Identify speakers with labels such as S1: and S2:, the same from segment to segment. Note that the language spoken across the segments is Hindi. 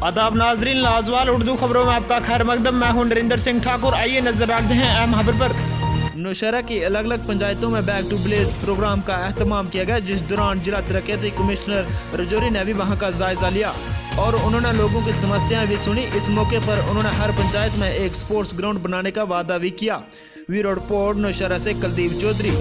S1: आदाब नाजरीन, लाजवाल उर्दू खबरों में आपका खैर मकदम। मैं हूं नरिंदर सिंह ठाकुर। आइए नजर डालते हैं अहम खबर पर। नौशहरा की अलग अलग पंचायतों में बैक टू विलेज प्रोग्राम का एहतमाम किया गया, जिस दौरान जिला तरक्याती कमिश्नर रजौरी ने भी वहां का जायजा लिया और उन्होंने लोगों की समस्याएं भी सुनी। इस मौके पर उन्होंने हर पंचायत में एक स्पोर्ट्स ग्राउंड बनाने का वादा भी किया। ब्यूरो रिपोर्ट नौशहरा से कुलदीप चौधरी।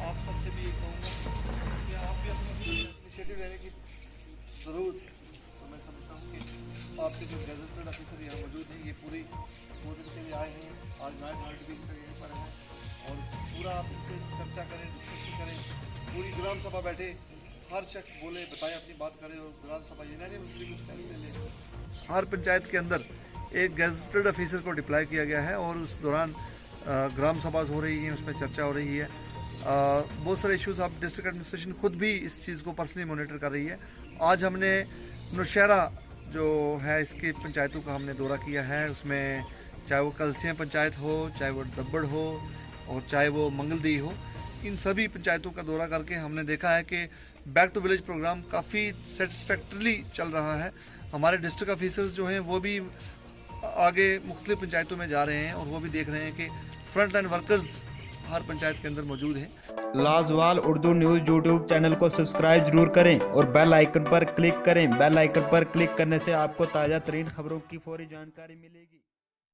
S2: आप सबसे भी ये कहूँगा कि आप भी अपनी इनिशिएटिव लेने की ज़रूर। तो मैं समझता हूँ कि आपके जो गैजेटेड ऑफिसर यहाँ मौजूद हैं, ये पूरी 2 दिन के लिए आए हैं। आज नाइट हॉल्ट भी इनका यहीं पर है और पूरा आप इनसे चर्चा करें, डिस्कशन करें। पूरी ग्राम सभा बैठे, हर शख्स बोले, बताए, अपनी बात करे और ग्राम सभा ये नहीं उसके कुछ फैसले ले। हर पंचायत के अंदर एक गैजेटेड ऑफिसर को डिप्लॉय किया गया है और उस दौरान ग्राम सभा हो रही है, उसमें चर्चा हो रही है। बहुत सारे इश्यूज आप डिस्ट्रिक्ट एडमिनिस्ट्रेशन खुद भी इस चीज़ को पर्सनली मॉनिटर कर रही है। आज हमने नौशहरा जो है इसकी पंचायतों का हमने दौरा किया है। उसमें चाहे वो कलसियाँ पंचायत हो, चाहे वो दब्बड़ हो और चाहे वो मंगलदी हो, इन सभी पंचायतों का दौरा करके हमने देखा है कि बैक टू विलेज प्रोग्राम काफ़ी सेटिस्फैक्टरली चल रहा है। हमारे डिस्ट्रिक्ट ऑफिसर्स जो हैं वो भी आगे मुख्तलिफ पंचायतों में जा रहे हैं और वो भी देख रहे हैं कि फ्रंट लाइन वर्कर्स हर पंचायत के अंदर मौजूद हैं।
S1: लाजवाल उर्दू न्यूज़ यूट्यूब चैनल को सब्सक्राइब जरूर करें और बेल आइकन पर क्लिक करें। बेल आइकन पर क्लिक करने से आपको ताज़ा तरीन खबरों की फौरी जानकारी मिलेगी।